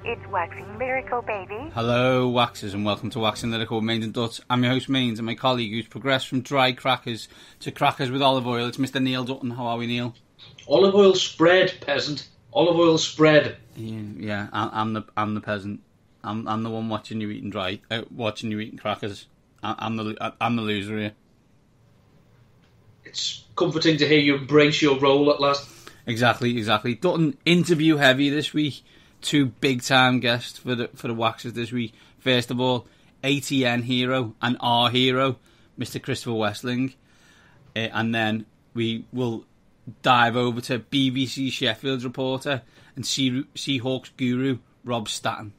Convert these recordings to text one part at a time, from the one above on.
It's Waxing Lyrical, baby. Hello, Waxers, and welcome to Waxing Lyrical with Mains and Dutch. I'm your host, Mains, and my colleague who's progressed from dry crackers to crackers with olive oil. It's Mr. Neil Dutton. How are we, Neil? Olive oil spread, peasant. Olive oil spread. Yeah, I'm the peasant. I'm the one watching you eating watching you eating crackers. I'm the loser here. It's comforting to hear you embrace your role at last. Exactly. Dutton, interview heavy this week. Two big time guests for the Waxers this week. First of all, ATN hero and our hero, Mr. Christopher Wessling, and then we will dive over to BBC Sheffield reporter and Seahawks guru Rob Staton.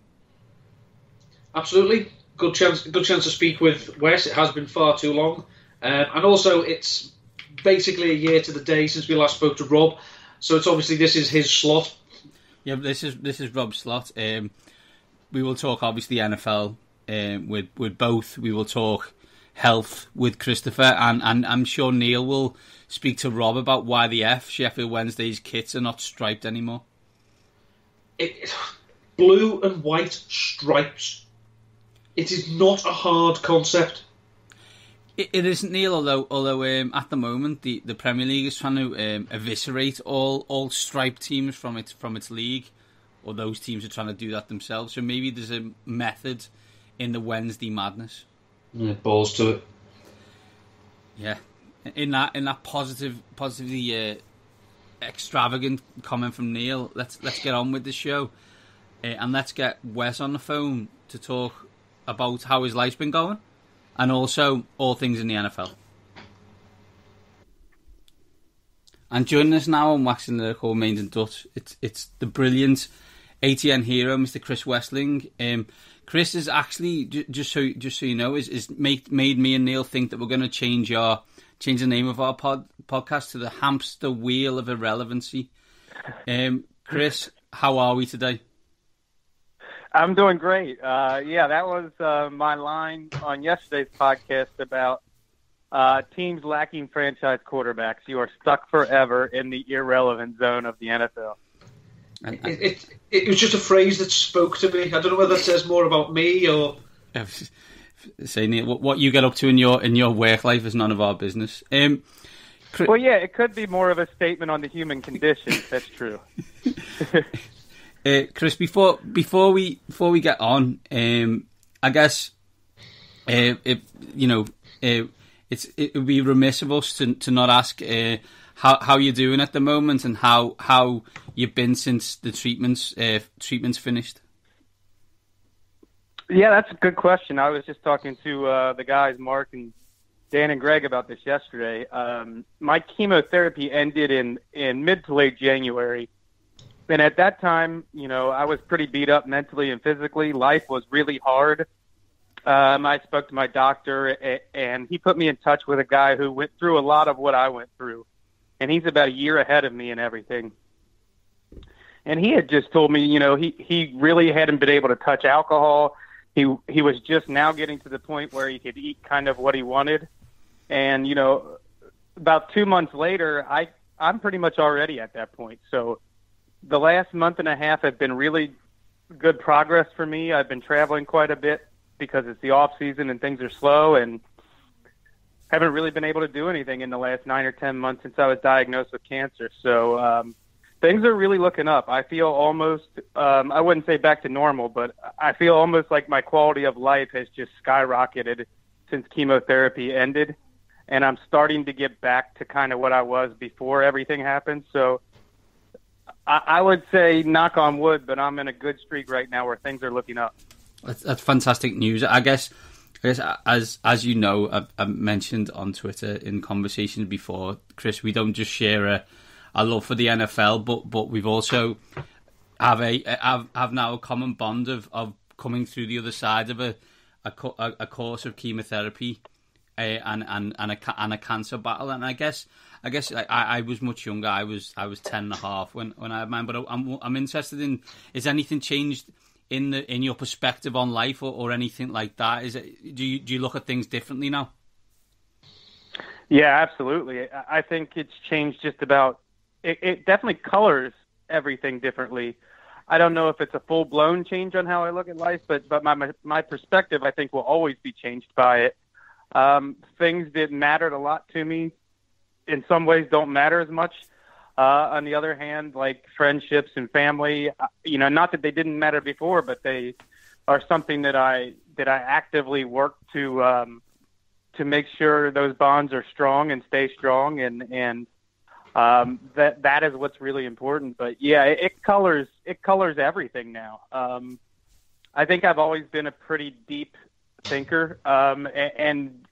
Absolutely, good chance to speak with Wes. It has been far too long, and also it's basically a year to the day since we last spoke to Rob. So it's obviously this is his slot. Yeah, this is Rob's slot. We will talk obviously NFL with both. We will talk health with Christopher, and I'm sure Neil will speak to Rob about why the Sheffield Wednesday's kits are not striped anymore. Blue and white stripes. It is not a hard concept. It isn't, Neil, although at the moment the Premier League is trying to eviscerate all striped teams from its league, or those teams are trying to do that themselves. So maybe there's a method in the Wednesday madness. Balls to it. Yeah, in that positively extravagant comment from Neil, let's get on with the show, and let's get Wes on the phone to talk about how his life's been going. And also all things in the NFL. And joining us now on Waxing Lyrical, Mains and Dutch, it's the brilliant ATN hero, Mr. Chris Wessling. Chris is actually, just so you know, is made me and Neil think that we're going to change the name of our podcast to the Hamster Wheel of Irrelevancy. Chris, how are we today? I'm doing great. That was my line on yesterday's podcast about teams lacking franchise quarterbacks. You are stuck forever in the irrelevant zone of the NFL. It was just a phrase that spoke to me. I don't know whether that says more about me or... Say, Neil, what you get up to in your work life is none of our business. Well, yeah, it could be more of a statement on the human condition. That's true. Chris, before we get on, I guess it would be remiss of us to not ask how you're doing at the moment and how you've been since the treatments finished. Yeah, that's a good question. I was just talking to the guys, Mark and Dan and Greg, about this yesterday. My chemotherapy ended in mid to late January. And at that time, I was pretty beat up mentally and physically. Life was really hard. I spoke to my doctor, and he put me in touch with a guy who went through a lot of what I went through. And he's about a year ahead of me and everything. And he had just told me, he really hadn't been able to touch alcohol. He was just now getting to the point where he could eat kind of what he wanted. And, about 2 months later, I'm pretty much already at that point. So the last month and a half have been really good progress for me. I've been traveling quite a bit because it's the off season and things are slow, and haven't really been able to do anything in the last 9 or 10 months since I was diagnosed with cancer. So things are really looking up. I feel almost, I wouldn't say back to normal, but I feel almost like my quality of life has just skyrocketed since chemotherapy ended, and I'm starting to get back to kind of what I was before everything happened. So I would say, knock on wood, but I'm in a good streak right now where things are looking up. That's fantastic news. I guess as you know, I've mentioned on Twitter in conversations before, Chris, we don't just share a love for the NFL, but we've also have now a common bond of coming through the other side of a course of chemotherapy and a cancer battle. And I guess I was much younger. I was 10 and a half when I had mine. But I'm interested in, is anything changed in your perspective on life or anything like that? Do you look at things differently now? Yeah, absolutely. I think it's changed just about. It definitely colors everything differently. I don't know if it's a full blown change on how I look at life, but my perspective, I think, will always be changed by it. Things that mattered a lot to me in some ways don't matter as much. On the other hand, like friendships and family, not that they didn't matter before, but they are something that I actively work to make sure those bonds are strong and stay strong, and that is what's really important. But yeah, it colors everything now. I think I've always been a pretty deep thinker, and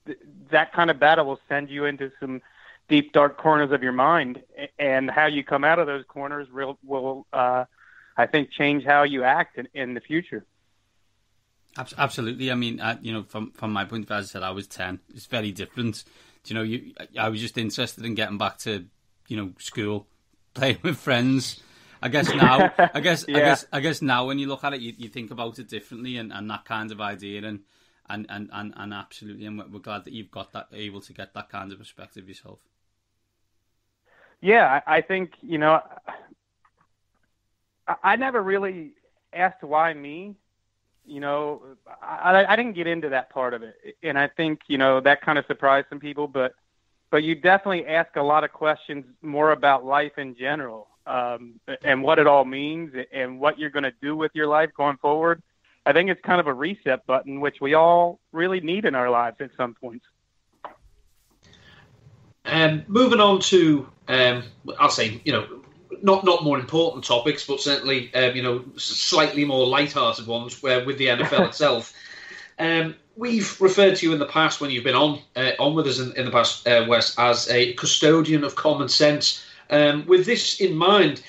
that kind of battle will send you into some deep, dark corners of your mind, and how you come out of those corners will I think, change how you act in the future. Absolutely. I mean, from my point of view, as I said, I was 10. It's very different. I was just interested in getting back to, school, playing with friends. I guess now, yeah. I guess now when you look at it, you think about it differently, and that kind of idea, and absolutely, and we're glad that you've got that, able to get that kind of perspective yourself. Yeah, I think, I never really asked why me. I didn't get into that part of it, and I think that kind of surprised some people. But you definitely ask a lot of questions more about life in general, and what it all means, and what you're going to do with your life going forward. I think it's kind of a reset button, which we all really need in our lives at some points. Moving on to, I'll say, not more important topics, but certainly, slightly more light-hearted ones with the NFL itself. We've referred to you in the past, when you've been on with us in the past, Wes, as a custodian of common sense. With this in mind,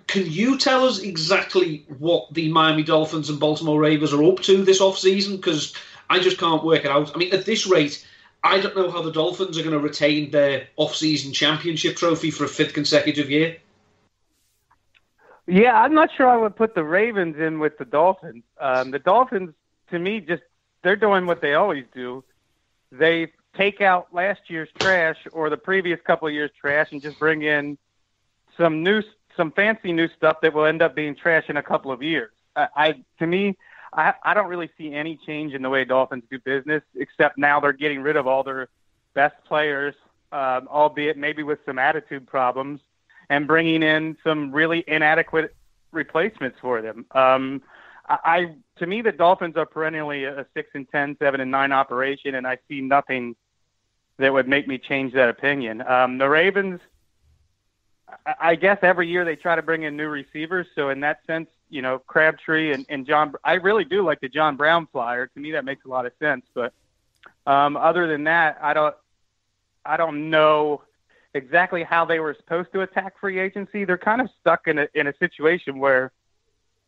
can you tell us exactly what the Miami Dolphins and Baltimore Ravens are up to this off-season? Because I just can't work it out. I mean, at this rate, I don't know how the Dolphins are going to retain their off-season championship trophy for a fifth consecutive year. Yeah, I'm not sure I would put the Ravens in with the Dolphins. The Dolphins, to me, they're doing what they always do. They take out last year's trash or the previous couple of years' trash and just bring in some fancy new stuff that will end up being trash in a couple of years. I don't really see any change in the way Dolphins do business, except now they're getting rid of all their best players, albeit maybe with some attitude problems, and bringing in some really inadequate replacements for them. To me, the Dolphins are perennially a 6-10, 7-9 operation, and I see nothing that would make me change that opinion. The Ravens, I guess every year they try to bring in new receivers, so in that sense, Crabtree and John, I really do like the John Brown flyer. To me, that makes a lot of sense. But other than that, I don't know exactly how they were supposed to attack free agency. They're kind of stuck in a situation where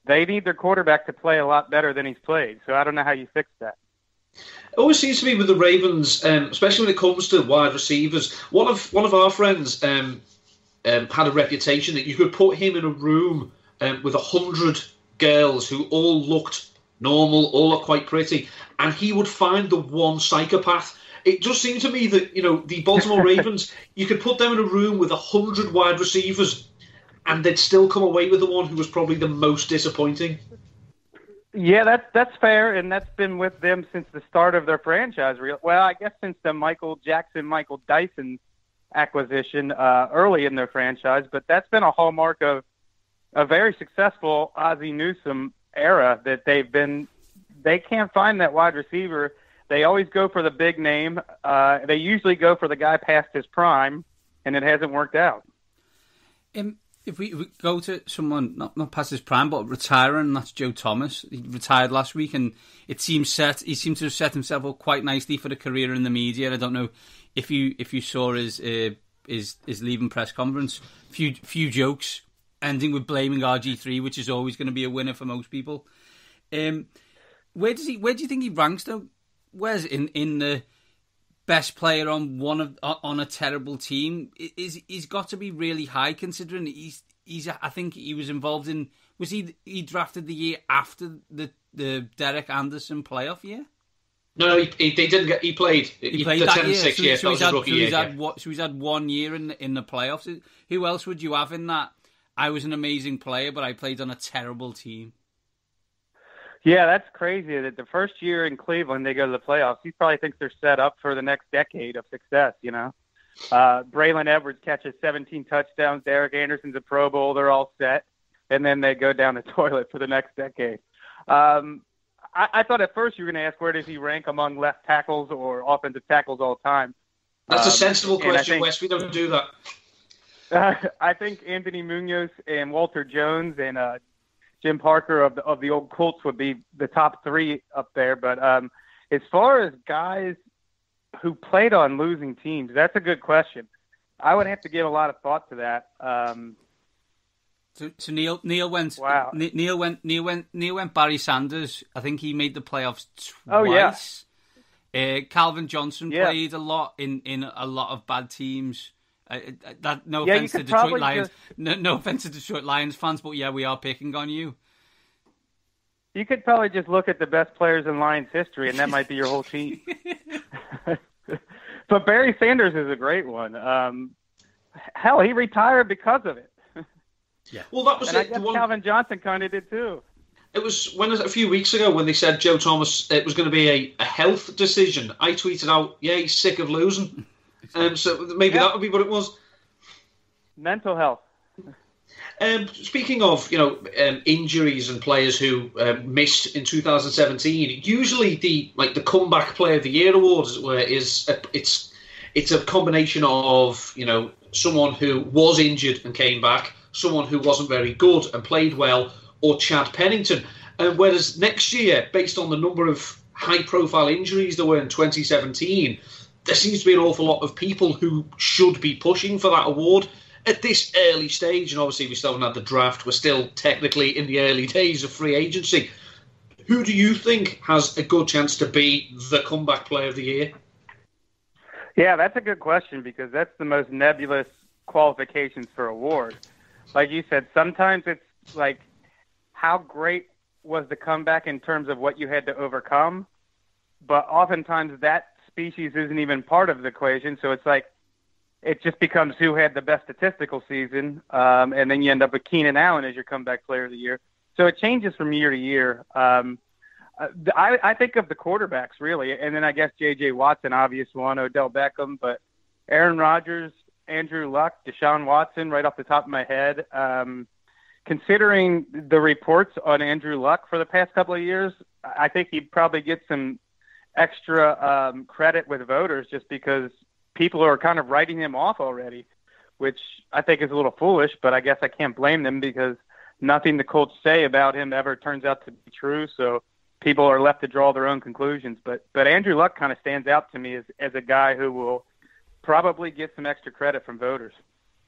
they need their quarterback to play a lot better than he's played. So I don't know how you fix that. It always seems to me with the Ravens, especially when it comes to wide receivers. One of our friends had a reputation that you could put him in a room with 100 girls who all looked normal, all looked quite pretty, and he would find the one psychopath. It just seemed to me that, the Baltimore Ravens, you could put them in a room with 100 wide receivers and they'd still come away with the one who was probably the most disappointing. Yeah, that's fair, and that's been with them since the start of their franchise. Well, I guess since the Michael Dyson acquisition early in their franchise, but that's been a hallmark of a very successful Ozzie Newsome era, that they can't find that wide receiver. They always go for the big name. They usually go for the guy past his prime, and it hasn't worked out. If we go to someone not past his prime, but retiring, that's Joe Thomas. He retired last week, and he seemed to have set himself up quite nicely for a career in the media. I don't know if you saw his leaving press conference. Few jokes, ending with blaming RG3, which is always going to be a winner for most people. Where do you think he ranks though? Where's in the best player on a terrible team? He's got to be really high, considering he's I think he was involved in, was he drafted the year after the Derek Anderson playoff year? No, he didn't get. He played the that 10-6 year. So he's had 1 year in the playoffs. Who else would you have in that? I was an amazing player, but I played on a terrible team. Yeah, that's crazy that the first year in Cleveland they go to the playoffs. He probably thinks they're set up for the next decade of success, Braylon Edwards catches 17 touchdowns. Derek Anderson's a Pro Bowl. They're all set. And then they go down the toilet for the next decade. I thought at first you were going to ask where does he rank among left tackles or offensive tackles all time. That's a sensible question, Wes. We don't do that. I think Anthony Munoz and Walter Jones and Jim Parker of the old Colts would be the top three up there. But as far as guys who played on losing teams, that's a good question. I would have to give a lot of thought to that. So Neil went. Wow. Neil went Barry Sanders. I think he made the playoffs twice. Oh yeah. Calvin Johnson played a lot in a lot of bad teams. No offense to Detroit Lions. No offense to Detroit Lions fans, but yeah, we are picking on you. You could probably just look at the best players in Lions history, and that might be your whole team. But Barry Sanders is a great one. Hell, he retired because of it. Yeah. Well, that was and I guess Calvin Johnson kind of did too. It was a few weeks ago when they said Joe Thomas, it was going to be a health decision. I tweeted out, yeah, he's sick of losing. So maybe that would be what it was. Mental health. Speaking of, injuries and players who missed in 2017, usually the comeback player of the year award, as it were, it's a combination of someone who was injured and came back, someone who wasn't very good and played well, or Chad Pennington. Whereas next year, based on the number of high-profile injuries there were in 2017, there seems to be an awful lot of people who should be pushing for that award at this early stage. And obviously we still haven't had the draft. We're still technically in the early days of free agency. Who do you think has a good chance to be the comeback player of the year? Yeah, that's a good question because that's the most nebulous qualifications for award. Like you said, sometimes it's like how great was the comeback in terms of what you had to overcome, but oftentimes that species isn't even part of the equation, so it's like it just becomes who had the best statistical season, and then you end up with Keenan Allen as your comeback player of the year. So it changes from year to year. I think of the quarterbacks, really, and then I guess J.J. Watson, obvious one, Odell Beckham, but Aaron Rodgers, Andrew Luck, Deshaun Watson, right off the top of my head. Considering the reports on Andrew Luck for the past couple of years, I think he'd probably get some extra credit with voters just because people are kind of writing him off already, which I think is a little foolish, but I guess I can't blame them because nothing the Colts say about him ever turns out to be true, so people are left to draw their own conclusions. But Andrew Luck kind of stands out to me as a guy who will probably get some extra credit from voters.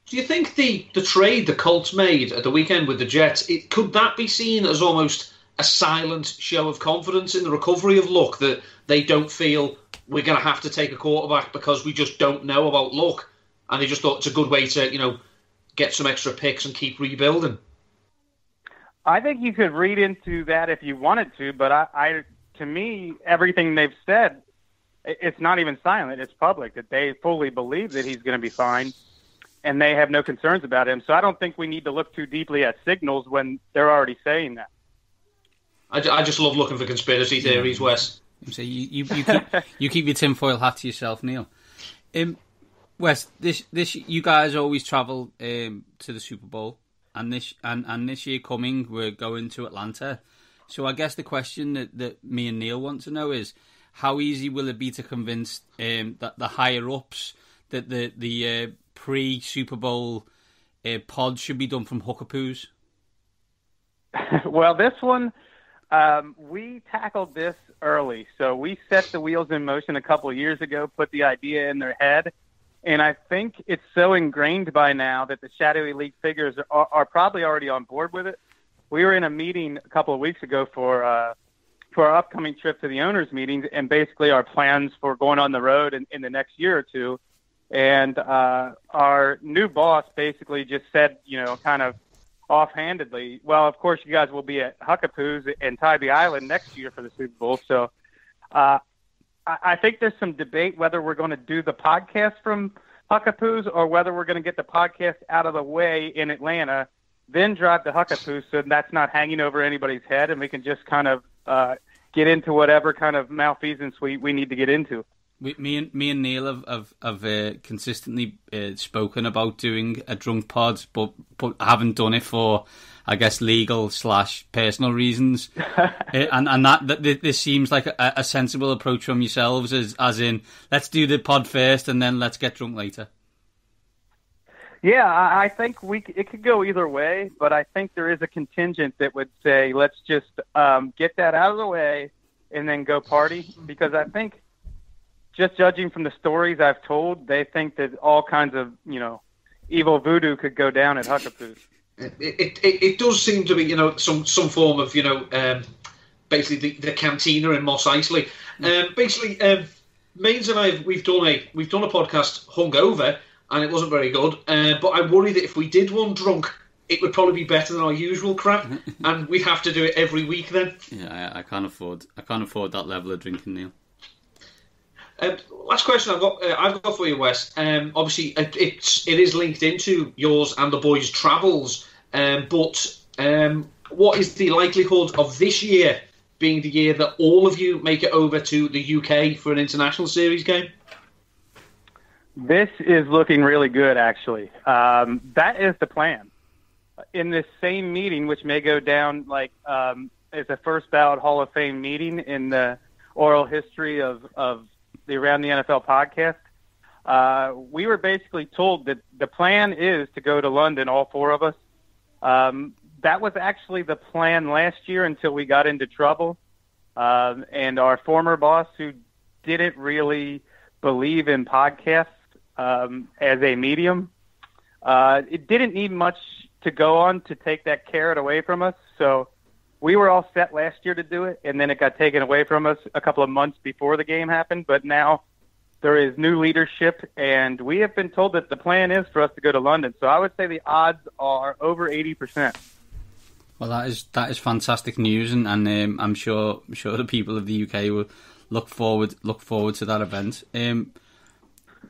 Do you think the trade the Colts made at the weekend with the Jets, could that be seen as almost a silent show of confidence in the recovery of Luck, that they don't feel we're going to have to take a quarterback because we just don't know about Luck, and they just thought it's a good way to, get some extra picks and keep rebuilding? I think you could read into that if you wanted to, but I to me, everything they've said, it's not even silent. It's public that they fully believe that he's going to be fine, and they have no concerns about him. So I don't think we need to look too deeply at signals when they're already saying that. I just love looking for conspiracy theories, Wes. So you keep your tinfoil hat to yourself, Neil. Wes, this you guys always travel to the Super Bowl, and this year coming we're going to Atlanta. So I guess the question that me and Neil want to know is how easy will it be to convince that the higher ups that the pre-Super Bowl pod should be done from Huckapoos? Well, this one. We tackled this early, so we set the wheels in motion a couple of years ago, put the idea in their head, and I think it's so ingrained by now that the shadowy league figures are probably already on board with it. We were in a meeting a couple of weeks ago for our upcoming trip to the owners' meetings and basically our plans for going on the road in the next year or two, and our new boss basically just said, kind of offhandedly, well, of course you guys will be at Huckapoos and Tybee Island next year for the Super Bowl. So I think there's some debate whether we're going to do the podcast from Huckapoos or whether we're going to get the podcast out of the way in Atlanta then drive to Huckapoo so that's not hanging over anybody's head, and we can just kind of get into whatever kind of malfeasance we need to get into. Me and Neil have consistently spoken about doing a drunk pod, but haven't done it for, I guess, legal / personal reasons. and that this seems like a sensible approach from yourselves, as in, let's do the pod first and then let's get drunk later. Yeah, I think it could go either way, but I think there is a contingent that would say, let's just get that out of the way and then go party, because I think, just judging from the stories I've told, they think that all kinds of, evil voodoo could go down at Huckapoo. It does seem to be, some form of, basically the cantina in Mos Eisley. Mains and I, we've done a podcast hungover, and it wasn't very good. But I worry that if we did one drunk, it would probably be better than our usual crap, and we'd have to do it every week then. Yeah, I can't afford that level of drinking, Neil. Last question I've got for you, Wes. Obviously, it is linked into yours and the boys' travels. But what is the likelihood of this year being the year that all of you make it over to the UK for an international series game? This is looking really good, actually. That is the plan. In this same meeting, which may go down as a first ballot Hall of Fame meeting in the oral history of the Around the NFL podcast, we were basically told that the plan is to go to London, all four of us. That was actually the plan last year until we got into trouble. And our former boss, who didn't really believe in podcasts as a medium, it didn't need much to go on to take that carrot away from us. So we were all set last year to do it, and then it got taken away from us a couple of months before the game happened. But now there is new leadership, and we have been told that the plan is for us to go to London. So I would say the odds are over 80%. Well, that is fantastic news, and I'm sure the people of the UK will look forward to that event.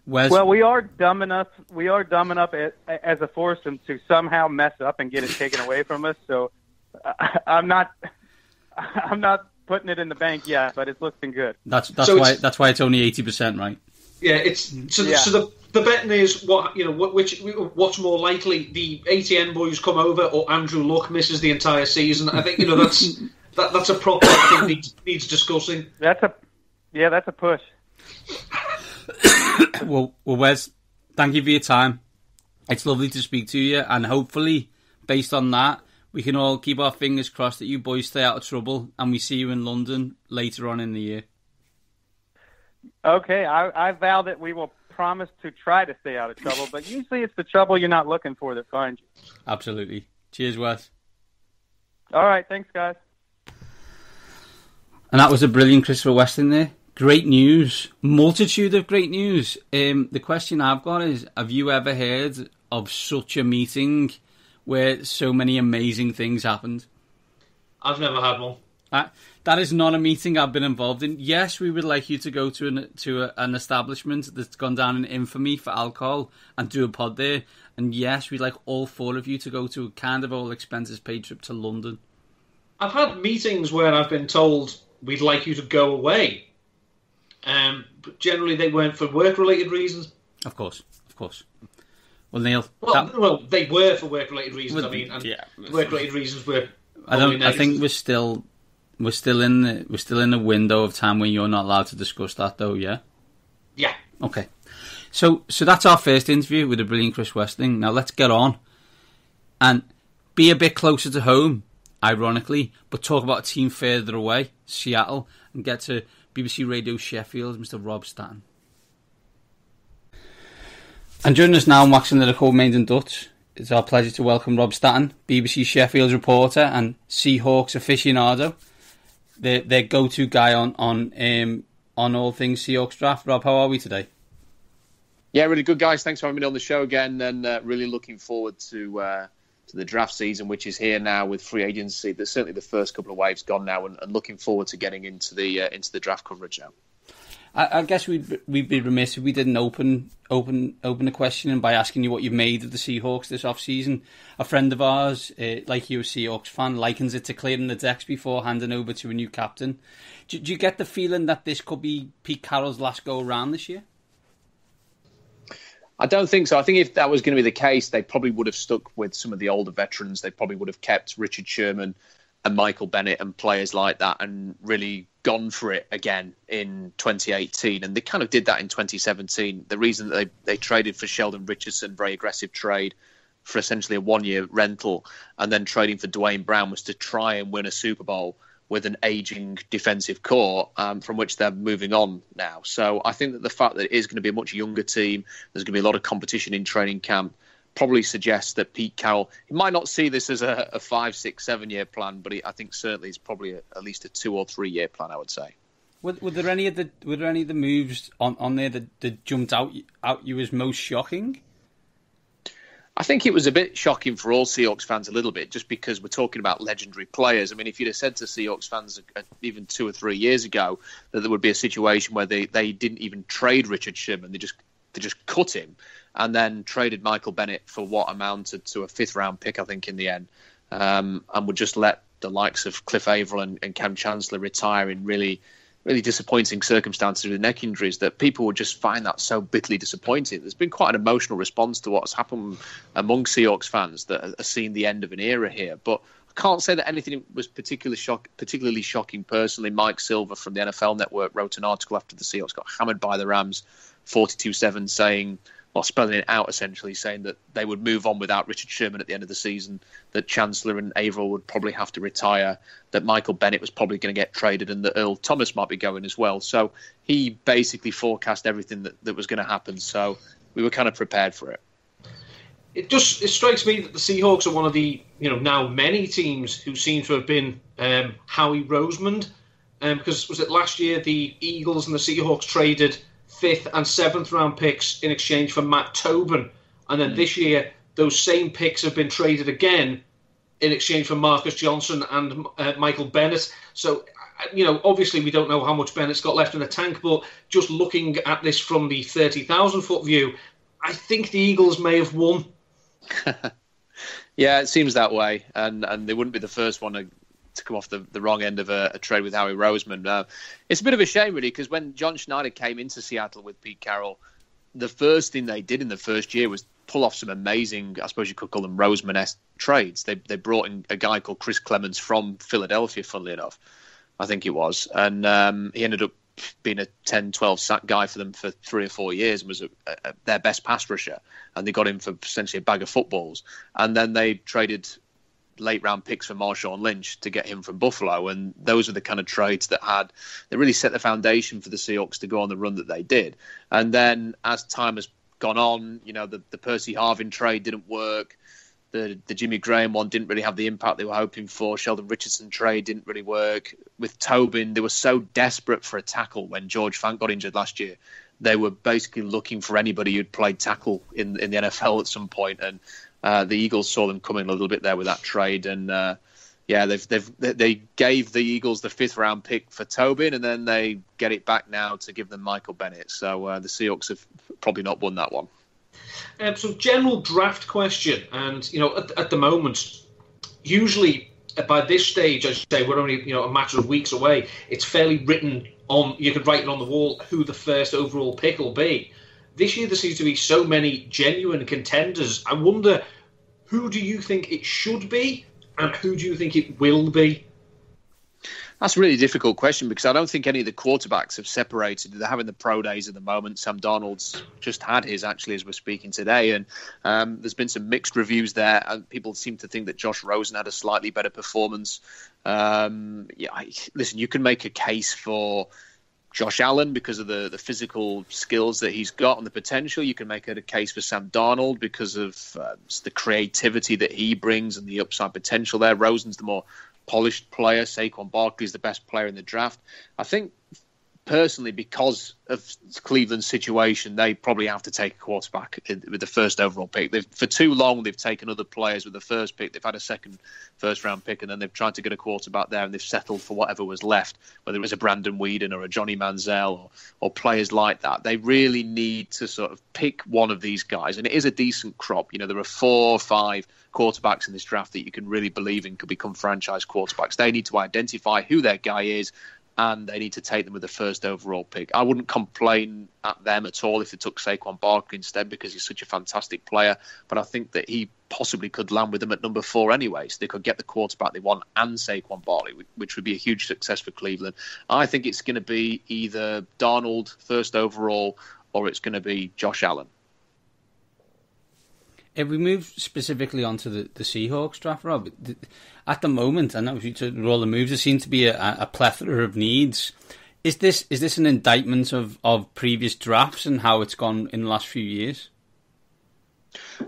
Well, we are dumb enough as a foursome to somehow mess up and get it taken away from us. So I'm not putting it in the bank yet, but it's looking good. That's why it's only 80%, right? Yeah, So the betting is what's more likely, the ATN boys come over or Andrew Luck misses the entire season. I think that's a proper thing needs discussing. That's a push. Well, Wes, thank you for your time. It's lovely to speak to you, and hopefully, based on that, we can all keep our fingers crossed that you boys stay out of trouble, and we see you in London later on in the year. Okay, I vow that we will promise to try to stay out of trouble, but usually it's the trouble you're not looking for that finds you. Absolutely. Cheers, Wes. All right, thanks, guys. And that was a brilliant Christopher Weston there. Great news. Multitude of great news. The question I've got is, have you ever heard of such a meeting where so many amazing things happened? I've never had one. That is not a meeting I've been involved in. Yes, we would like you to go to an establishment that's gone down in infamy for alcohol and do a pod there. And yes, we'd like all four of you to go to a kind of all expenses paid trip to London. I've had meetings where I've been told we'd like you to go away. But generally they weren't for work-related reasons. Of course. Well, Neil... they were for work-related reasons, work-related reasons were... I think we're still in the window of time when you're not allowed to discuss that, though. Yeah. Yeah. Okay. So that's our first interview with the brilliant Chris Westing. Now let's get on and be a bit closer to home, ironically, but talk about a team further away, Seattle, and get to BBC Radio Sheffield, Mr. Rob Staton. And joining us now on Waxing Lyrical, Mains and Dutch, it's our pleasure to welcome Rob Staton, BBC Sheffield reporter and Seahawks aficionado. Their go-to guy on all things Seahawks draft. Rob, how are we today? Yeah, really good, guys. Thanks for having me on the show again, and really looking forward to the draft season, which is here now with free agency. There's certainly the first couple of waves gone now, and looking forward to getting into the draft coverage now. I guess we'd be remiss if we didn't open the question by asking you what you made of the Seahawks this off-season. A friend of ours, like you, a Seahawks fan, likens it to clearing the decks before handing over to a new captain. Do you get the feeling that this could be Pete Carroll's last go-around this year? I don't think so. I think if that was going to be the case, they probably would have stuck with some of the older veterans. They probably would have kept Richard Sherman and Michael Bennett and players like that and really gone for it again in 2018. And they kind of did that in 2017. The reason that they traded for Sheldon Richardson, very aggressive trade, for essentially a one-year rental, and then trading for Dwayne Brown was to try and win a Super Bowl with an aging defensive core from which they're moving on now. So I think that the fact that it is going to be a much younger team, there's going to be a lot of competition in training camp, probably suggests that Pete Carroll, he might not see this as a 5, 6, 7 year plan, but I think certainly it's probably at least a 2 or 3 year plan, I would say. Were there any of the moves on there that jumped out you as most shocking? I think it was a bit shocking for all Seahawks fans a little bit, just because we're talking about legendary players. I mean, if you'd have said to Seahawks fans even 2 or 3 years ago that there would be a situation where they didn't even trade Richard Sherman, they just cut him and then traded Michael Bennett for what amounted to a 5th round pick, I think, in the end, and would just let the likes of Cliff Averill and Cam Chancellor retire in really disappointing circumstances with neck injuries, that people would just find that so bitterly disappointing. There's been quite an emotional response to what's happened among Seahawks fans that are seeing the end of an era here. But I can't say that anything was particularly shocking personally. Mike Silver from the NFL Network wrote an article after the Seahawks got hammered by the Rams 42-7 spelling it out essentially, saying that they would move on without Richard Sherman at the end of the season, that Chancellor and Averill would probably have to retire, that Michael Bennett was probably going to get traded, and that Earl Thomas might be going as well. So he basically forecast everything that was going to happen. So we were kind of prepared for it. It strikes me that the Seahawks are one of the now many teams who seem to have been Howie Roseman, because was it last year the Eagles and the Seahawks traded 5th and 7th round picks in exchange for Matt Tobin, and then this year those same picks have been traded again in exchange for Marcus Johnson and Michael Bennett. So obviously we don't know how much Bennett's got left in the tank, but just looking at this from the 30,000 foot view, I think the Eagles may have won. Yeah, it seems that way, and they wouldn't be the first one to come off the wrong end of a trade with Howie Roseman. It's a bit of a shame, really, because when John Schneider came into Seattle with Pete Carroll, the first thing they did in the first year was pull off some amazing, I suppose you could call them Roseman-esque trades. They brought in a guy called Chris Clemens from Philadelphia, funnily enough, I think it was, and he ended up being a 10-12 sack guy for them for 3 or 4 years and was their best pass rusher, and they got him for essentially a bag of footballs. And then they traded late round picks for Marshawn Lynch to get him from Buffalo, and those were the kind of trades that really set the foundation for the Seahawks to go on the run that they did. And then as time has gone on, the Percy Harvin trade didn't work, the Jimmy Graham one didn't really have the impact they were hoping for, Sheldon Richardson trade didn't really work. With Tobin, they were so desperate for a tackle when George Fant got injured last year. They were basically looking for anybody who'd played tackle in the NFL at some point, and the Eagles saw them coming a little bit there with that trade, and they gave the Eagles the 5th round pick for Tobin, and then they get it back now to give them Michael Bennett. So the Seahawks have probably not won that one. So general draft question, and at the moment, usually by this stage, I say we're only a matter of weeks away. It's fairly written on. You could write it on the wall who the first overall pick will be. This year there seems to be so many genuine contenders. I wonder, who do you think it should be and who do you think it will be? That's a really difficult question because I don't think any of the quarterbacks have separated. They're having the pro days at the moment. Sam Darnold's just had his, actually, as we're speaking today. And there's been some mixed reviews there. And people seem to think that Josh Rosen had a slightly better performance. Listen, you can make a case for Josh Allen because of the physical skills that he's got and the potential. You can make a case for Sam Darnold because of the creativity that he brings and the upside potential there. Rosen's the more polished player. Saquon Barkley is the best player in the draft. I think personally, because of Cleveland's situation, they probably have to take a quarterback with the first overall pick. For too long, they've taken other players with the first pick. They've had a second first-round pick, and then they've tried to get a quarterback there, and they've settled for whatever was left, whether it was a Brandon Weeden or a Johnny Manziel or players like that. They really need to sort of pick one of these guys, and it is a decent crop. There are 4 or 5 quarterbacks in this draft that you can really believe in could become franchise quarterbacks. They need to identify who their guy is, and they need to take them with the first overall pick. I wouldn't complain at them at all if they took Saquon Barkley instead, because he's such a fantastic player. But I think that he possibly could land with them at number 4 anyway, so they could get the quarterback they want and Saquon Barkley, which would be a huge success for Cleveland. I think it's going to be either Darnold first overall, or it's going to be Josh Allen. If we move specifically onto the Seahawks draft, Rob, at the moment, I know if you took all the moves, there seems to be a plethora of needs. Is this an indictment of previous drafts and how it's gone in the last few years?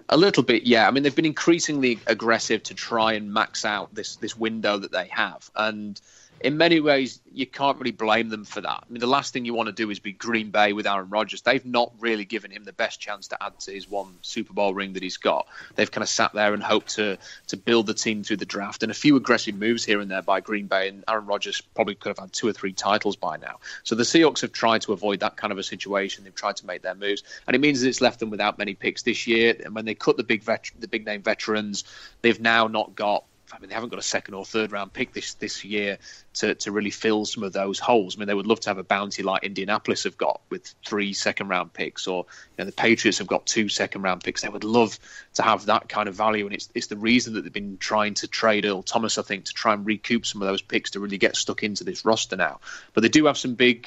A little bit, yeah. I mean, they've been increasingly aggressive to try and max out this window that they have. And in many ways, you can't really blame them for that. I mean, the last thing you want to do is be Green Bay with Aaron Rodgers. They've not really given him the best chance to add to his one Super Bowl ring that he's got. They've kind of sat there and hoped to build the team through the draft, and a few aggressive moves here and there by Green Bay, and Aaron Rodgers probably could have had 2 or 3 titles by now. So the Seahawks have tried to avoid that kind of a situation. They've tried to make their moves, and it means that it's left them without many picks this year. And when they cut the big name veterans, they've now not got, I mean, they haven't got a second or third round pick this year to really fill some of those holes. I mean, they would love to have a bounty like Indianapolis have got with 3 second round picks, or the Patriots have got 2 second round picks. They would love to have that kind of value, and it's the reason that they've been trying to trade Earl Thomas, I think, to try and recoup some of those picks to really get stuck into this roster now. But they do have some big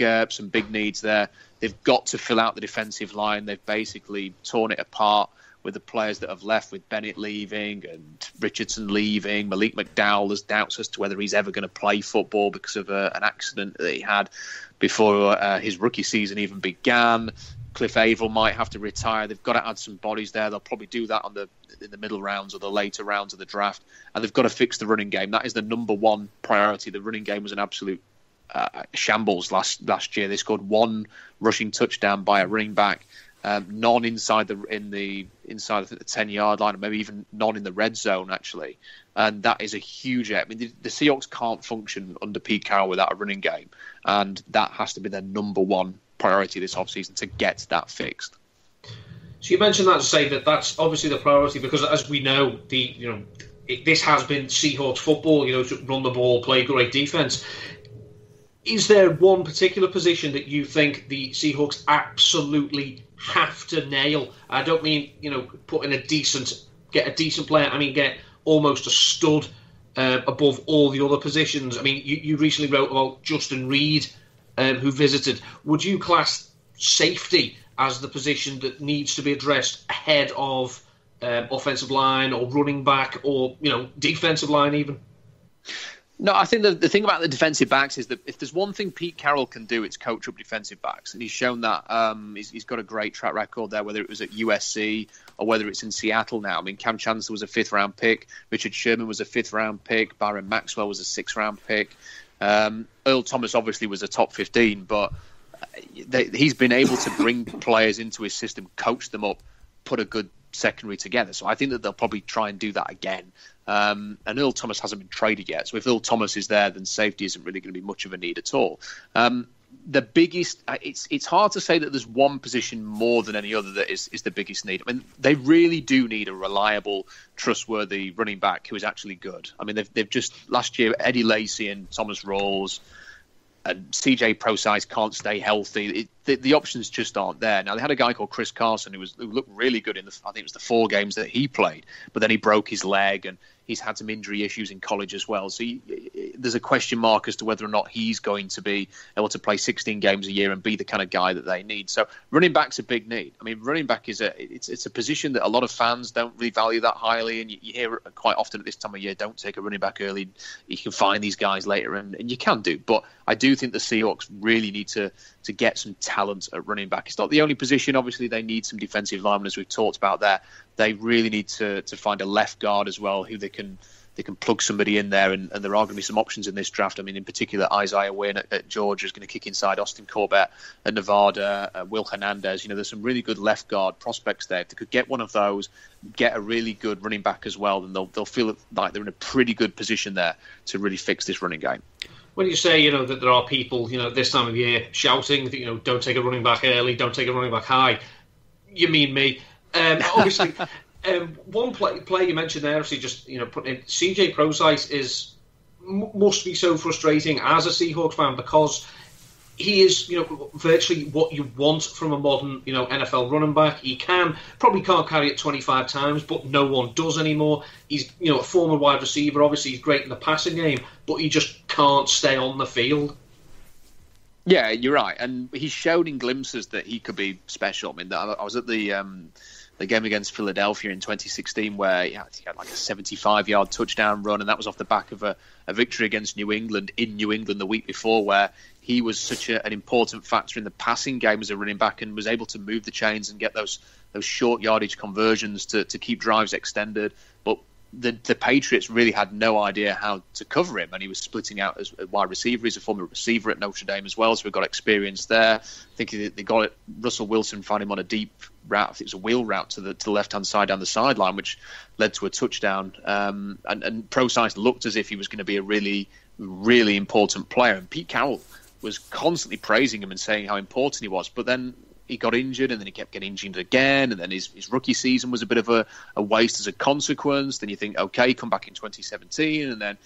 needs there. They've got to fill out the defensive line. They've basically torn it apart with the players that have left, with Bennett leaving and Richardson leaving. Malik McDowell, there's doubts as to whether he's ever going to play football because of an accident that he had before his rookie season even began. Cliff Averill might have to retire. They've got to add some bodies there. They'll probably do that in the middle rounds or the later rounds of the draft. And they've got to fix the running game. That is the number one priority. The running game was an absolute shambles last year. They scored 1 rushing touchdown by a running back. None inside the 10-yard line, or maybe even none in the red zone, actually. And that is a huge... I mean, the Seahawks can't function under Pete Carroll without a running game. And that has to be their number one priority this offseason, to get that fixed. So you mentioned that to say that that's obviously the priority, because as we know, this has been Seahawks football, to run the ball, play great defense. Is there one particular position that you think the Seahawks absolutely have to nail? I don't mean, get a decent player. I mean, get almost a stud above all the other positions. I mean, you recently wrote about Justin Reed, who visited. Would you class safety as the position that needs to be addressed ahead of offensive line or running back or, defensive line even? No, I think the thing about the defensive backs is that if there's one thing Pete Carroll can do, it's coach up defensive backs. And he's shown that. He's got a great track record there, whether it was at USC or whether it's in Seattle now. I mean, Cam Chancellor was a 5th-round pick. Richard Sherman was a 5th-round pick. Byron Maxwell was a 6th-round pick. Earl Thomas obviously was a top 15, but he's been able to bring players into his system, coach them up, put a good secondary together. So I think that they'll probably try and do that again. And Earl Thomas hasn't been traded yet. So if Earl Thomas is there, then safety isn't really going to be much of a need at all. The biggest, it's hard to say that there's one position more than any other that is the biggest need. I mean, they really do need a reliable, trustworthy running back who is actually good. I mean, they've just, last year, Eddie Lacy and Thomas Rawls and CJ Prosise can't stay healthy. The options just aren't there. Now, they had a guy called Chris Carson who looked really good in I think it was the 4 games that he played, but then he broke his leg and he's had some injury issues in college as well. So there's a question mark as to whether or not he's going to be able to play 16 games a year and be the kind of guy that they need. So running back's a big need. I mean, running back is it's a position that a lot of fans don't really value that highly, and you hear quite often at this time of year, don't take a running back early. You can find these guys later, and you can do. But I do think the Seahawks really need to get some talent at running back. It's not the only position. Obviously, they need some defensive linemen, as we've talked about there. They really need to find a left guard as well, who they can can plug somebody in there, and there are going to be some options in this draft. I mean, in particular, Isaiah Wynn at Georgia is going to kick inside, Austin Corbett at Nevada, Will Hernandez. There's some really good left guard prospects there. If they could get one of those, get a really good running back as well, then they'll feel like they're in a pretty good position there to really fix this running game. When you say, that there are people, this time of year shouting that, don't take a running back early, don't take a running back high, you mean me. Obviously, one player you mentioned there, obviously just, putting in, CJ Prosise must be so frustrating as a Seahawks fan because he is, virtually what you want from a modern, NFL running back. He probably can't carry it 25 times, but no one does anymore. He's, a former wide receiver. Obviously, he's great in the passing game, but he just can't stay on the field. Yeah, you're right. And he showed in glimpses that he could be special. I mean, I was at the game against Philadelphia in 2016 where he had like a 75-yard touchdown run, and that was off the back of a victory against New England in New England the week before, where he was such an important factor in the passing game as a running back and was able to move the chains and get those short yardage conversions to keep drives extended. But the Patriots really had no idea how to cover him, and he was splitting out as a wide receiver. He's a former receiver at Notre Dame as well, so we've got experience there. I think they got it. Russell Wilson found him on a deep route. I think it was a wheel route to the left-hand side down the sideline, which led to a touchdown. And Prosise looked as if he was going to be a really, really important player. And Pete Carroll was constantly praising him and saying how important he was. But then he got injured, and then he kept getting injured again, and then his rookie season was a bit of a waste as a consequence. Then you think, okay, come back in 2017, and then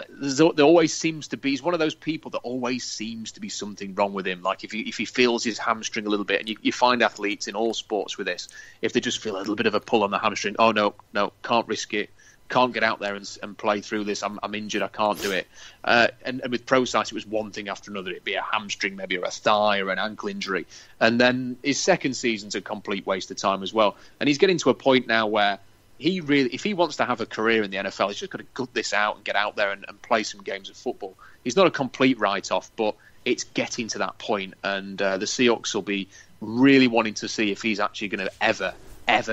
there always seems to be, he's one of those people that always seems to be something wrong with him. Like if he feels his hamstring a little bit, and you find athletes in all sports with this, if they just feel a little bit of a pull on the hamstring, oh no, can't risk it, can't get out there and play through this, I'm injured, I can't do it. And with Prosise, it was one thing after another. It'd be a hamstring, maybe, or a thigh, or an ankle injury. And then his second season's a complete waste of time as well. And he's getting to a point now where he really, if he wants to have a career in the NFL, he's just got to gut this out and get out there and play some games of football. He's not a complete write-off, but it's getting to that point, and the Seahawks will be really wanting to see if he's actually going to ever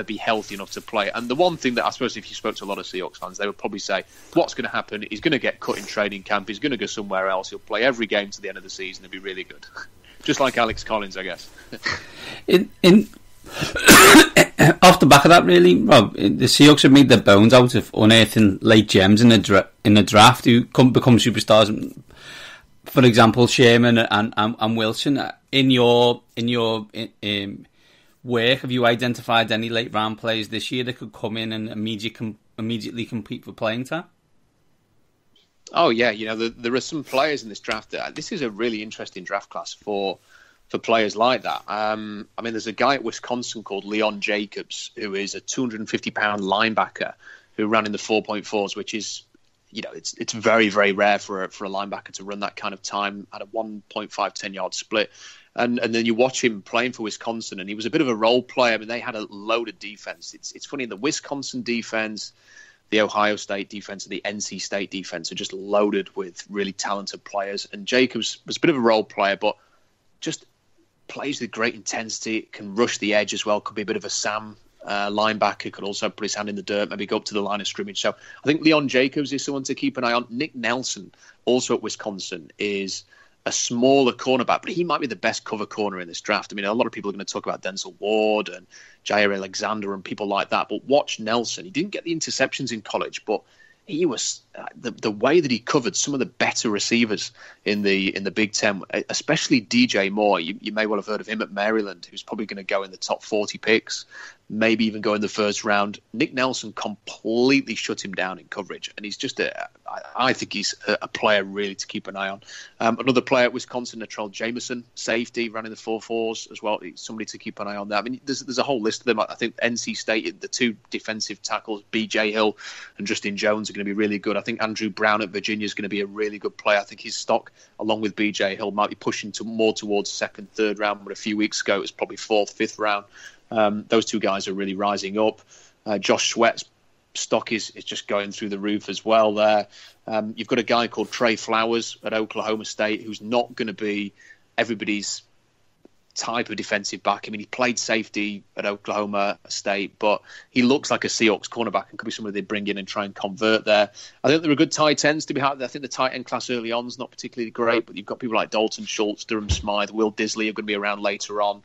be healthy enough to play. And the one thing that I suppose if you spoke to a lot of Seahawks fans, they would probably say, what's going to happen? He's going to get cut in training camp. He's going to go somewhere else. He'll play every game to the end of the season and be really good. Just like Alex Collins, I guess. Off the back of that, really, Rob, the Seahawks have made their bones out of unearthing late gems in the draft who become superstars. For example, Sherman and Wilson. In your work, have you identified any late round players this year that could come in and immediately compete for playing time? Oh yeah, there are some players in this draft this is a really interesting draft class for players like that. I mean, there's a guy at Wisconsin called Leon Jacobs, who is a 250-pound linebacker who ran in the 4.4s, which is, it's very, very rare for a linebacker to run that kind of time at a 1.5 10-yard split. And then you watch him playing for Wisconsin, and he was a bit of a role player. I mean, they had a loaded defense. It's funny, the Wisconsin defense, the Ohio State defense, and the NC State defense are just loaded with really talented players. And Jacobs was a bit of a role player, but just plays with great intensity, can rush the edge as well, could be a bit of a Sam linebacker, could also put his hand in the dirt, maybe go up to the line of scrimmage. So I think Leon Jacobs is someone to keep an eye on. Nick Nelson, also at Wisconsin, is a smaller cornerback, but he might be the best cover corner in this draft. I mean, a lot of people are going to talk about Denzel Ward and Jair Alexander and people like that, but watch Nelson. He didn't get the interceptions in college, but he was the way that he covered some of the better receivers in the Big Ten, especially DJ Moore. You may well have heard of him at Maryland, who's probably going to go in the top 40 picks, maybe even go in the first round. Nick Nelson completely shut him down in coverage, and he's just I think he's a player really to keep an eye on. Another player at Wisconsin, Latrell Jameson, safety, running the 4.4s as well. Somebody to keep an eye on there. I mean, there's a whole list of them. I think NC State, the two defensive tackles, B.J. Hill and Justin Jones, are going to be really good. I think Andrew Brown at Virginia is going to be a really good player. I think his stock, along with B.J. Hill, might be pushing more towards second, third round, but a few weeks ago it was probably fourth, fifth round. Those two guys are really rising up. Josh Sweat's stock is just going through the roof as well there. You've got a guy called Trey Flowers at Oklahoma State who's not going to be everybody's type of defensive back. I mean, he played safety at Oklahoma State, but he looks like a Seahawks cornerback and could be somebody they bring in and try and convert there. I think there are good tight ends to be had. I think the tight end class early on is not particularly great, but you've got people like Dalton Schultz, Durham Smythe, Will Disley are going to be around later on.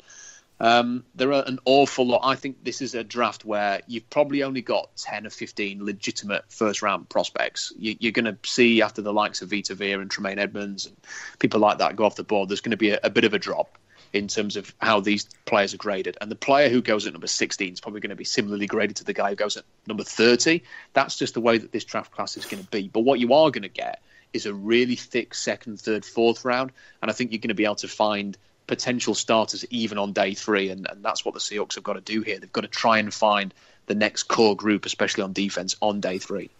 There are an awful lot. I think this is a draft where you've probably only got 10 or 15 legitimate first-round prospects. You're going to see, after the likes of Vita Vea and Tremaine Edmonds and people like that go off the board, there's going to be a bit of a drop in terms of how these players are graded. And the player who goes at number 16 is probably going to be similarly graded to the guy who goes at number 30. That's just the way that this draft class is going to be. But what you are going to get is a really thick second, third, fourth round. And I think you're going to be able to find potential starters even on day 3. And that's what the Seahawks have got to do here. They've got to try and find the next core group, especially on defense, on day 3.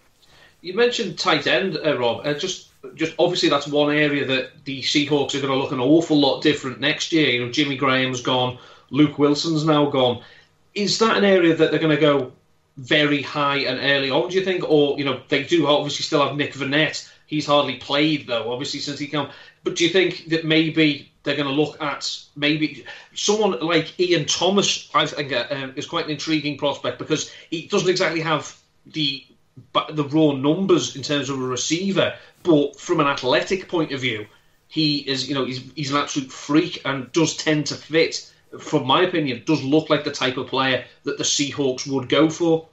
You mentioned tight end, Rob. Just obviously that's one area that the Seahawks are going to look an awful lot different next year. You know, Jimmy Graham's gone, Luke Wilson's now gone. Is that an area that they're going to go very high and early on, do you think? Or, you know, they do obviously still have Nick Vannett. He's hardly played, though, obviously, since he came. But do you think that maybe they're going to look at maybe someone like Ian Thomas, I think, is quite an intriguing prospect because he doesn't exactly have the raw numbers in terms of a receiver, but from an athletic point of view, he is, you know, he's an absolute freak and does tend to fit, from my opinion, does look like the type of player that the Seahawks would go for.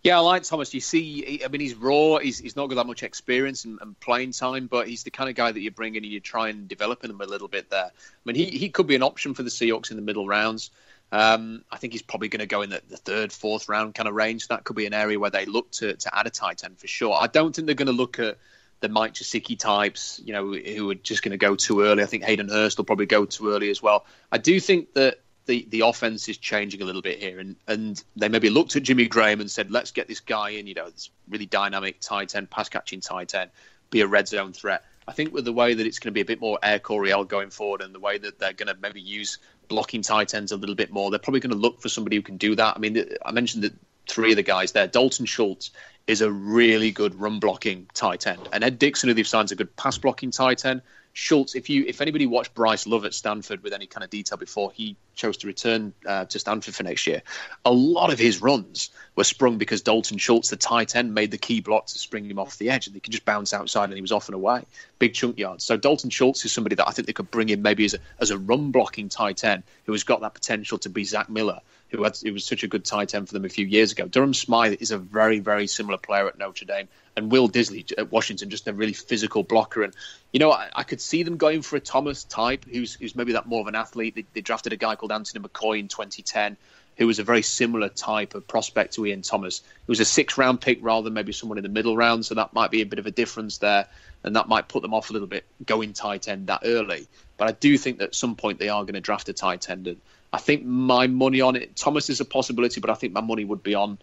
Yeah, I like Thomas. You see, I mean, he's raw. He's not got that much experience and playing time, but he's the kind of guy that you bring in and you try and develop him a little bit there. I mean, he could be an option for the Seahawks in the middle rounds. I think he's probably going to go in the third, fourth round kind of range. That could be an area where they look to add a tight end for sure. I don't think they're going to look at the Mike Gesicki types, you know, who are just going to go too early. I think Hayden Hurst will probably go too early as well. I do think that the offense is changing a little bit here, and they maybe looked at Jimmy Graham and said, let's get this guy in, you know, this really dynamic tight end, pass catching tight end, be a red zone threat. I think with the way that it's going to be a bit more Air Coryell going forward and the way that they're going to maybe use blocking tight ends a little bit more, they're probably going to look for somebody who can do that. I mean, I mentioned that 3 of the guys there. Dalton Schultz is a really good run blocking tight end, and Ed Dixon, who they've signed, is a good pass blocking tight end. Schultz, if anybody watched Bryce Love at Stanford with any kind of detail before he chose to return to Stanford for next year, a lot of his runs were sprung because Dalton Schultz, the tight end, made the key block to spring him off the edge, and he could just bounce outside and he was off and away. Big chunk yards. So Dalton Schultz is somebody that I think they could bring in maybe as a run blocking tight end who has got that potential to be Zach Miller, who was such a good tight end for them a few years ago. Durham Smythe is a very, very similar player at Notre Dame. And Will Disley at Washington, just a really physical blocker. And, you know, I could see them going for a Thomas type, who's maybe that more of an athlete. They drafted a guy called Anthony McCoy in 2010, who was a very similar type of prospect to Ian Thomas. He was a 6th-round pick rather than maybe someone in the middle round, so that might be a bit of a difference there, and that might put them off a little bit going tight end that early. But I do think that at some point they are going to draft a tight end. And I think my money on it, Thomas is a possibility, but I think my money would be on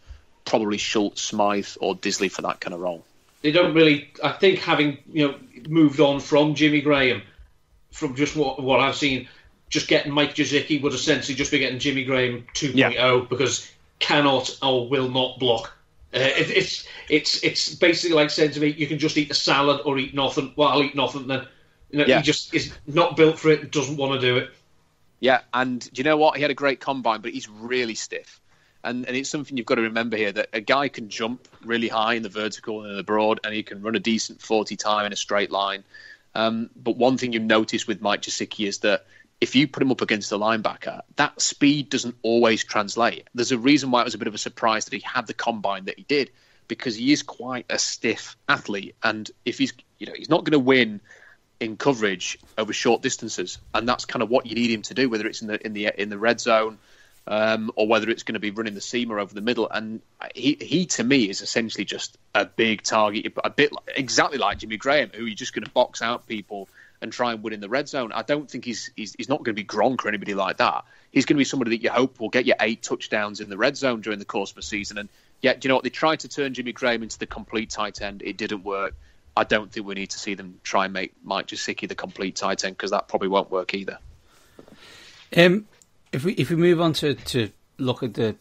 probably Schultz, Smythe, or Disley for that kind of role. They don't really, I think, having, you know, moved on from Jimmy Graham, from just what I've seen, just getting Mike Gesicki would essentially just be getting Jimmy Graham 2.0 because cannot or will not block. It's basically like saying to me, you can just eat a salad or eat nothing. Well, I'll eat nothing then. You know, He just is not built for it and doesn't want to do it. Yeah, and do you know what? He had a great combine, but he's really stiff. And it's something you've got to remember here, that a guy can jump really high in the vertical and in the broad, and he can run a decent 40 time in a straight line. But one thing you notice with Mike Gesicki is that if you put him up against a linebacker, that speed doesn't always translate. There's a reason why it was a bit of a surprise that he had the combine that he did, because he is quite a stiff athlete. And if he's not going to win in coverage over short distances, and that's kind of what you need him to do, whether it's in the red zone, or whether it's going to be running the seamer over the middle. And he to me is essentially just a big target, a bit exactly like Jimmy Graham, who you're just going to box out people and try and win in the red zone. I don't think he's not going to be Gronk or anybody like that. He's going to be somebody that you hope will get you 8 touchdowns in the red zone during the course of a season. And yet, you know what? They tried to turn Jimmy Graham into the complete tight end. It didn't work. I don't think we need to see them try and make Mike Gesicki the complete tight end, because that probably won't work either. If we move on to look at the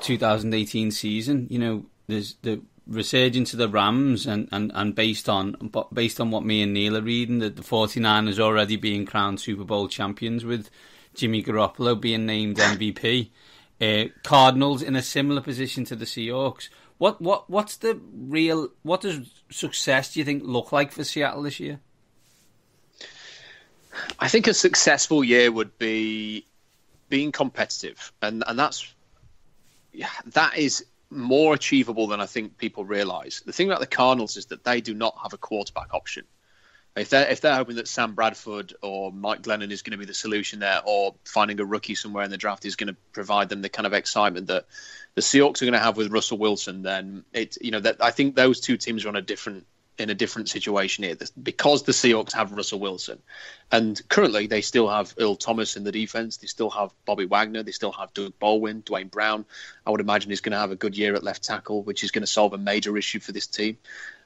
2018 season, you know, there's the resurgence of the Rams, and based on what me and Neil are reading, that the 49ers already being crowned Super Bowl champions with Jimmy Garoppolo being named MVP. Cardinals in a similar position to the Seahawks. What does success, do you think, look like for Seattle this year? I think a successful year would be being competitive, and that is more achievable than I think people realise. The thing about the Cardinals is that they do not have a quarterback option. If they're hoping that Sam Bradford or Mike Glennon is going to be the solution there, or finding a rookie somewhere in the draft is going to provide them the kind of excitement that the Seahawks are going to have with Russell Wilson, then I think those two teams are in a different situation here, because the Seahawks have Russell Wilson, and currently they still have Earl Thomas in the defense, they still have Bobby Wagner, they still have Doug Baldwin, Dwayne Brown. I would imagine he's going to have a good year at left tackle, which is going to solve a major issue for this team.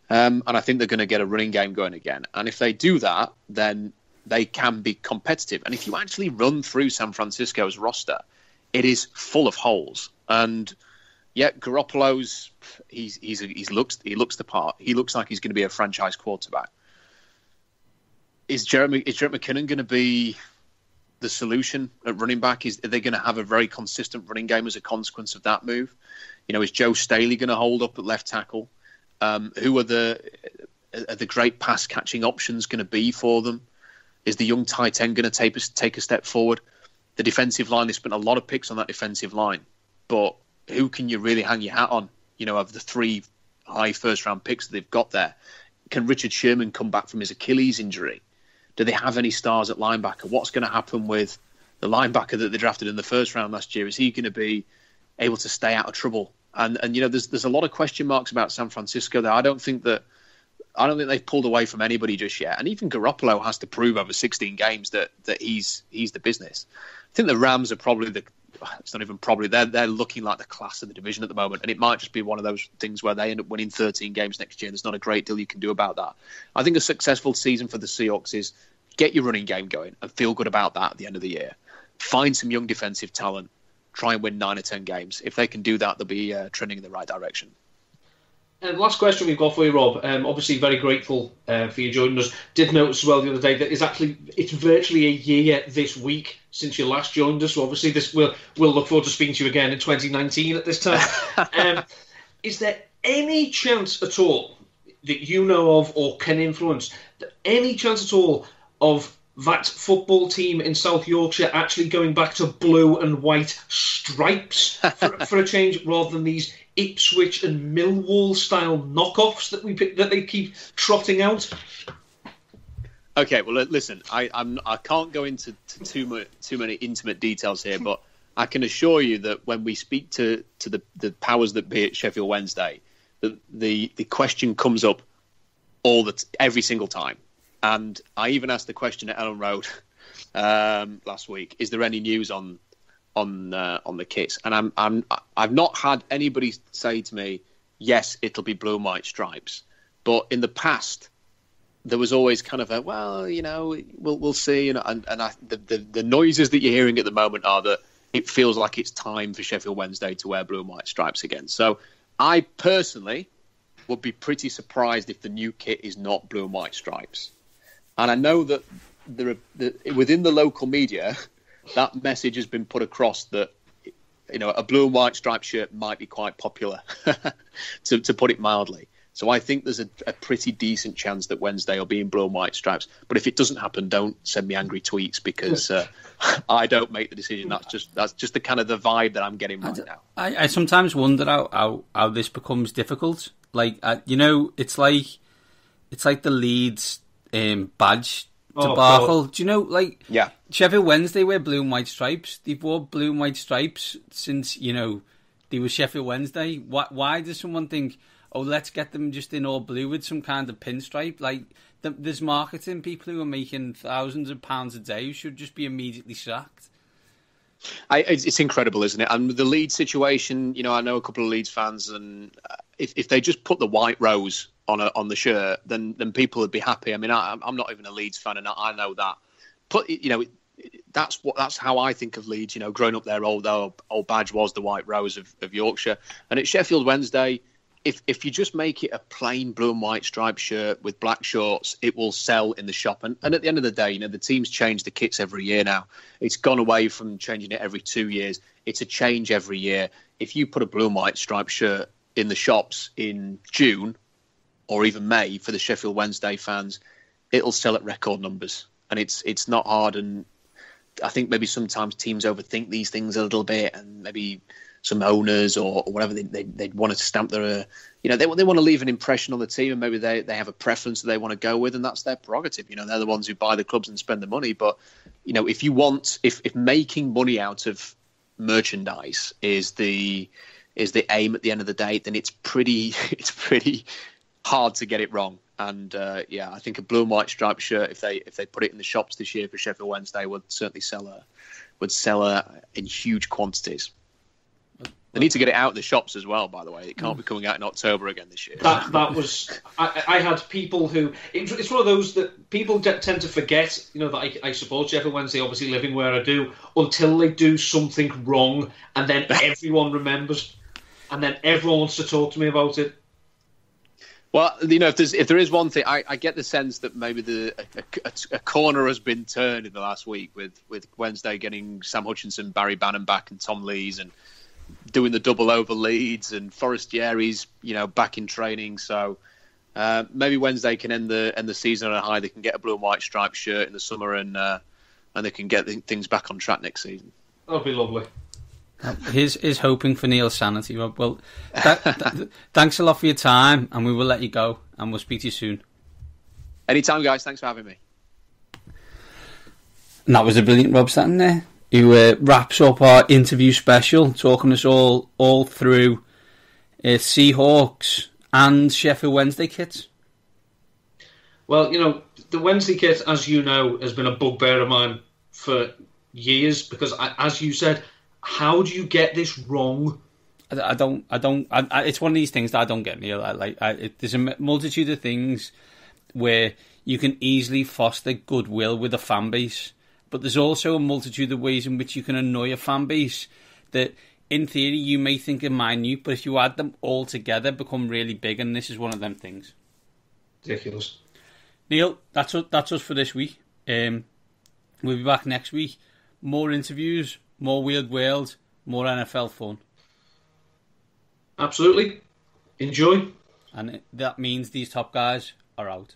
And I think they're going to get a running game going again. And if they do that, then they can be competitive. And if you actually run through San Francisco's roster, it is full of holes. And yet Garoppolo's he looks the part. He looks like he's going to be a franchise quarterback. Is Jarrett McKinnon going to be the solution at running back? Are they going to have a very consistent running game as a consequence of that move? Is Joe Staley going to hold up at left tackle? Who are the great pass catching options going to be for them? Is the young tight end going to take a step forward? The defensive line, they spent a lot of picks on that defensive line, but who can you really hang your hat on? Of the 3 high first round picks that they've got there, can Richard Sherman come back from his Achilles injury? Do they have any stars at linebacker? What's going to happen with the linebacker that they drafted in the first round last year? Is he going to be able to stay out of trouble? And there's a lot of question marks about San Francisco there. I don't think they've pulled away from anybody just yet. And even Garoppolo has to prove over 16 games that he's the business. I think the Rams are probably it's not even probably, they're looking like the class of the division at the moment. And it might just be one of those things where they end up winning 13 games next year. There's not a great deal you can do about that. I think a successful season for the Seahawks is get your running game going and feel good about that at the end of the year. Find some young defensive talent. Try and win 9 or 10 games. If they can do that, they'll be trending in the right direction. And last question we've got for you, Rob. Obviously, very grateful for you joining us. Did notice as well the other day that it's virtually a year this week since you last joined us. So obviously, we'll look forward to speaking to you again in 2019 at this time. Is there any chance at all that you know of or can influence? Any chance at all of that football team in South Yorkshire actually going back to blue and white stripes for a change, rather than these Ipswich and Millwall style knockoffs that they keep trotting out? Okay, well, listen, I can't go into too many intimate details here, but I can assure you that when we speak to the powers that be at Sheffield Wednesday, the question comes up every single time. And I even asked the question at Ellen Road last week: is there any news on the kits? And I've not had anybody say to me, yes, it'll be blue and white stripes. But in the past, there was always kind of we'll see. The noises that you're hearing at the moment are that it feels like it's time for Sheffield Wednesday to wear blue and white stripes again. So I personally would be pretty surprised if the new kit is not blue and white stripes. And I know that within the local media, that message has been put across that a blue and white striped shirt might be quite popular, to put it mildly. So I think there's a pretty decent chance that Wednesday will be in blue and white stripes. But if it doesn't happen, don't send me angry tweets, because I don't make the decision. That's just the kind of the vibe that I'm getting right now. I sometimes wonder how this becomes difficult. Like it's like the Leeds badge debacle. God. Do you know, Sheffield Wednesday wear blue and white stripes. They've worn blue and white stripes since, they were Sheffield Wednesday. Why does someone think, oh, let's get them just in all blue with some kind of pinstripe? Like, there's marketing people who are making thousands of pounds a day who should just be immediately sacked. It's incredible, isn't it? And the Leeds situation, I know a couple of Leeds fans, and if they just put the white rose on the shirt, then people would be happy. I mean, I'm not even a Leeds fan, and I know that. But that's how I think of Leeds. Growing up there, old badge was the white rose of Yorkshire, and at Sheffield Wednesday, if you just make it a plain blue and white striped shirt with black shorts, it will sell in the shop. And at the end of the day, the teams change the kits every year now. It's gone away from changing it every 2 years. It's a change every year. If you put a blue and white striped shirt in the shops in June or even May for the Sheffield Wednesday fans, it'll sell at record numbers. And it's not hard. And I think maybe sometimes teams overthink these things a little bit, and maybe some owners or whatever, they want to stamp their, they want to leave an impression on the team, and maybe they have a preference that they want to go with, and that's their prerogative. They're the ones who buy the clubs and spend the money. But, if making money out of merchandise is the aim at the end of the day, then it's pretty hard to get it wrong. And I think a blue and white striped shirt, if they put it in the shops this year for Sheffield Wednesday, would certainly sell in huge quantities. They need to get it out in the shops as well, by the way. It can't be coming out in October again this year. That was... I had people who... It's one of those that people tend to forget, that I support Sheffield Wednesday, obviously living where I do, until they do something wrong, and then everyone remembers, and then everyone wants to talk to me about it. Well, if there is one thing, I get the sense that maybe a corner has been turned in the last week with Wednesday getting Sam Hutchinson, Barry Bannon back, and Tom Lees, and doing the double over Leeds, and Forestieri's back in training. So maybe Wednesday can end the season on a high. They can get a blue and white striped shirt in the summer, and they can get things back on track next season. That'll be lovely. Here's hoping for Neil's sanity, Rob. Well, thanks a lot for your time, and we will let you go, and we'll speak to you soon. Anytime, guys. Thanks for having me. And that was a brilliant Rob Staton there, who wraps up our interview special, talking us all through Seahawks and Sheffield Wednesday kits. Well, the Wednesday kit, as you know, has been a bugbear of mine for years, because, as you said, how do you get this wrong? I don't. It's one of these things that I don't get, Neil. There's a multitude of things where you can easily foster goodwill with a fan base, but there's also a multitude of ways in which you can annoy a fan base that, in theory, you may think are minute, but if you add them all together, become really big. And this is one of them things. Ridiculous. Neil, that's us for this week. We'll be back next week. More interviews. More Weird World, more NFL fun. Absolutely. Enjoy. And that means these top guys are out.